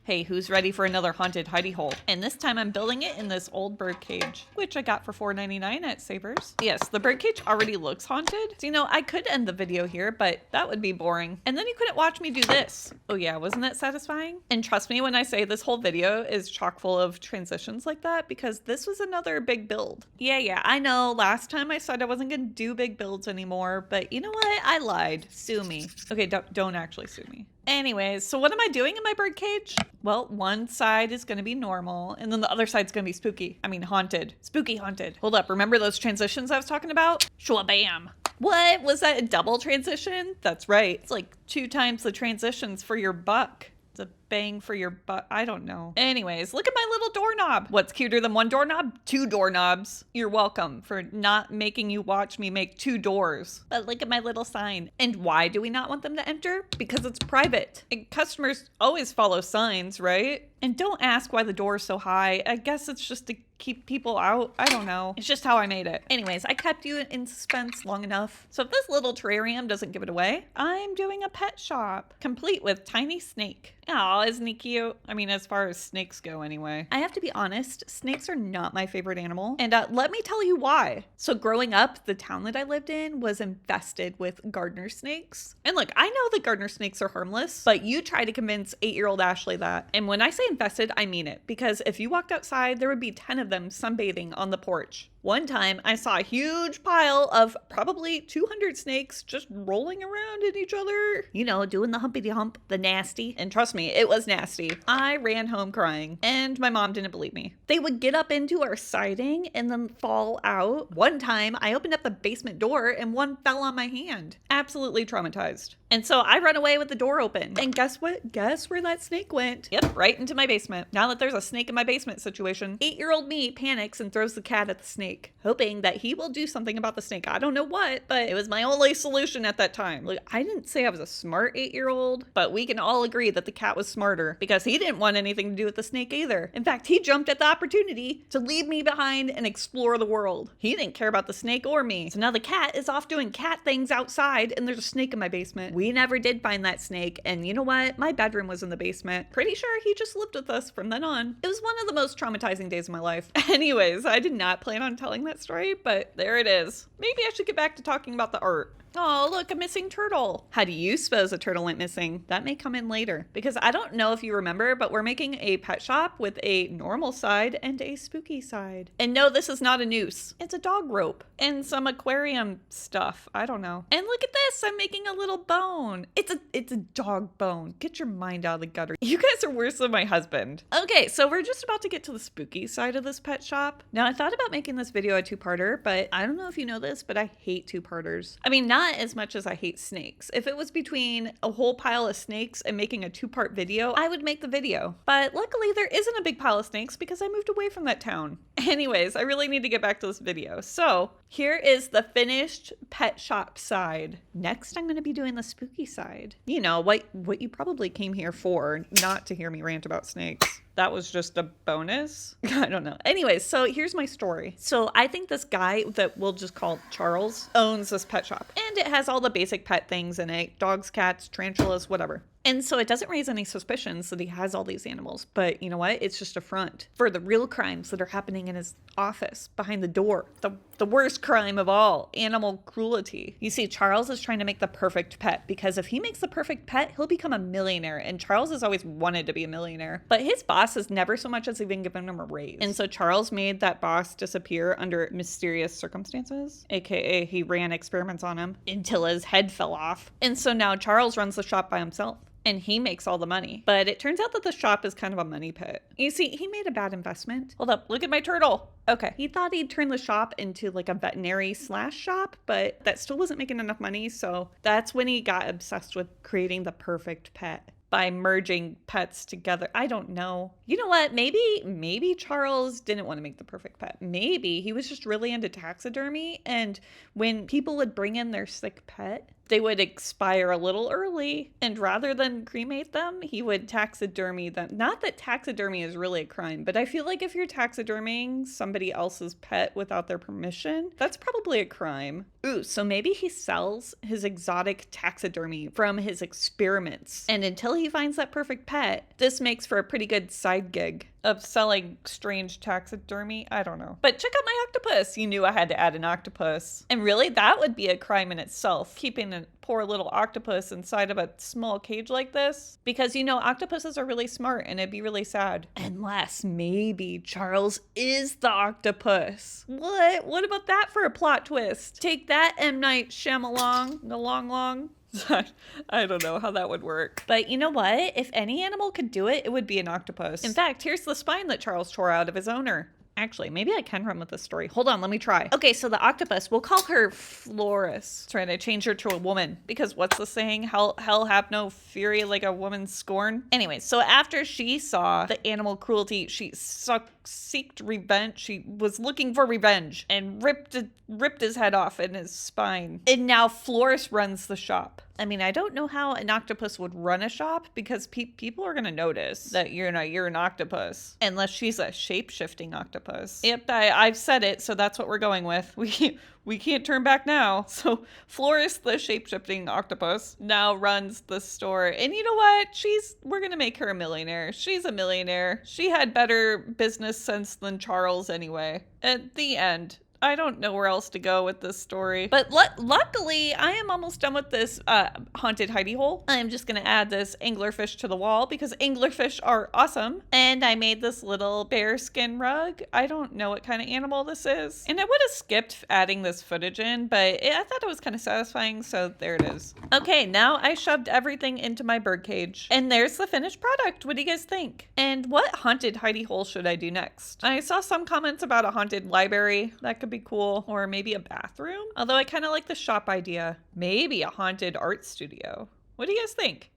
Hey, who's ready for another haunted hidey hole? And this time I'm building it in this old bird cage, which I got for $4.99 at Savers. Yes, the bird cage already looks haunted. So, you know, I could end the video here, but that would be boring. And then you couldn't watch me do this. Oh yeah, wasn't that satisfying? And trust me when I say this whole video is chock full of transitions like that, because this was another big build. Yeah, I know last time I said I wasn't gonna do big builds anymore, but you know what? I lied. Sue me. Okay, don't actually sue me. Anyways, so what am I doing in my bird cage? Well, one side is going to be normal, and then the other side's going to be spooky. I mean, haunted. Spooky haunted. Hold up, remember those transitions I was talking about? Shwabam. What? Was that a double transition? That's right. It's like 2 times the transitions for your buck. It's a bang for your butt. I don't know. Anyways, look at my little doorknob. What's cuter than one doorknob? 2 doorknobs. You're welcome for not making you watch me make 2 doors. But look at my little sign. And why do we not want them to enter? Because it's private. And customers always follow signs, right? And don't ask why the door is so high. I guess it's just to keep people out. I don't know. It's just how I made it. Anyways, I kept you in suspense long enough. So if this little terrarium doesn't give it away, I'm doing a pet shop, complete with tiny snake. Aw, isn't he cute? I mean, as far as snakes go anyway. I have to be honest, snakes are not my favorite animal. And let me tell you why. So growing up, the town that I lived in was infested with gardener snakes. And look, I know that gardener snakes are harmless, but you try to convince 8-year-old Ashley that. And when I say infested, I mean it. Because if you walked outside, there would be 10 of them sunbathing on the porch. One time I saw a huge pile of probably 200 snakes just rolling around in each other. You know, doing the humpity hump, the nasty. And trust me, it was nasty. I ran home crying and my mom didn't believe me. They would get up into our siding and then fall out. One time I opened up the basement door and one fell on my hand. Absolutely traumatized. And so I run away with the door open. And guess what? Guess where that snake went? Yep, right into my basement. Now that there's a snake in my basement situation, 8-year-old me panics and throws the cat at the snake, hoping that he will do something about the snake. I don't know what, but it was my only solution at that time. Look, I didn't say I was a smart 8-year-old, but we can all agree that the cat was smarter because he didn't want anything to do with the snake either. In fact, he jumped at the opportunity to leave me behind and explore the world. He didn't care about the snake or me. So now the cat is off doing cat things outside and there's a snake in my basement. We never did find that snake, and you know what? My bedroom was in the basement. Pretty sure he just lived with us from then on. It was one of the most traumatizing days of my life. Anyways, I did not plan on telling that story, but there it is. Maybe I should get back to talking about the art. Oh, look, a missing turtle. How do you suppose a turtle went missing? That may come in later, because I don't know if you remember, but we're making a pet shop with a normal side and a spooky side. And no, this is not a noose. It's a dog rope and some aquarium stuff. I don't know. And look at this. I'm making a little bone. It's a dog bone. Get your mind out of the gutter. You guys are worse than my husband. Okay, so we're just about to get to the spooky side of this pet shop. Now, I thought about making this video a 2-parter, but I don't know if you know this, but I hate 2-parters. I mean, not as much as I hate snakes. If it was between a whole pile of snakes and making a 2-part video, I would make the video. But luckily there isn't a big pile of snakes because I moved away from that town. Anyways, I really need to get back to this video. So here is the finished pet shop side. Next, I'm going to be doing the spooky side. You know, what you probably came here for, not to hear me rant about snakes. That was just a bonus. I don't know. Anyways, so here's my story. So I think this guy that we'll just call Charles owns this pet shop. And it has all the basic pet things in it. Dogs, cats, tarantulas, whatever. And so it doesn't raise any suspicions that he has all these animals. But you know what? It's just a front for the real crimes that are happening in his office behind the door. The worst crime of all, animal cruelty. You see, Charles is trying to make the perfect pet because if he makes the perfect pet, he'll become a millionaire. And Charles has always wanted to be a millionaire. But his boss has never so much as even given him a raise. And so Charles made that boss disappear under mysterious circumstances, aka he ran experiments on him until his head fell off. And so now Charles runs the shop by himself. And he makes all the money. But it turns out that the shop is kind of a money pit. You see, he made a bad investment. Hold up, look at my turtle. Okay, he thought he'd turn the shop into like a veterinary / shop, but that still wasn't making enough money. So that's when he got obsessed with creating the perfect pet by merging pets together. I don't know. You know what? Maybe Charles didn't want to make the perfect pet. Maybe he was just really into taxidermy. And when people would bring in their sick pet, they would expire a little early. And rather than cremate them, he would taxidermy them. Not that taxidermy is really a crime, but I feel like if you're taxidermying somebody else's pet without their permission, that's probably a crime. Ooh, so maybe he sells his exotic taxidermy from his experiments. And until he finds that perfect pet, this makes for a pretty good side gig of selling strange taxidermy. I don't know. But check out my octopus. You knew I had to add an octopus. And really, that would be a crime in itself, keeping a poor little octopus inside of a small cage like this. Because, you know, octopuses are really smart and it'd be really sad. Unless maybe Charles is the octopus. What? What about that for a plot twist? Take that, M. Night Shyamalan. The long. I don't know how that would work. But you know what? If any animal could do it, it would be an octopus. In fact, here's the spine that Charles tore out of his owner. Actually, maybe I can run with this story. Hold on, let me try. Okay, so the octopus, we'll call her Floris. Trying to change her to a woman. Because what's the saying? Hell have no fury like a woman's scorn. Anyway, so after she saw the animal cruelty, she seeked revenge. She was looking for revenge and ripped his head off and his spine. And now Floris runs the shop. I mean, I don't know how an octopus would run a shop because people are going to notice that you're an octopus. Unless she's a shape-shifting octopus. Yep, I've said it, so that's what we're going with. We can't turn back now. So Floris, the shape-shifting octopus, now runs the store. And you know what? We're going to make her a millionaire. She's a millionaire. She had better business sense than Charles anyway. At the end. I don't know where else to go with this story. But luckily, I am almost done with this haunted hidey hole. I'm just going to add this anglerfish to the wall because anglerfish are awesome. And I made this little bear skin rug. I don't know what kind of animal this is. And I would have skipped adding this footage in, but I thought it was kind of satisfying, so there it is. Okay, now I shoved everything into my bird cage. And there's the finished product. What do you guys think? And what haunted hidey hole should I do next? I saw some comments about a haunted library. That could be cool. Or maybe a bathroom. Although I kind of like the shop idea. Maybe a haunted art studio. What do you guys think?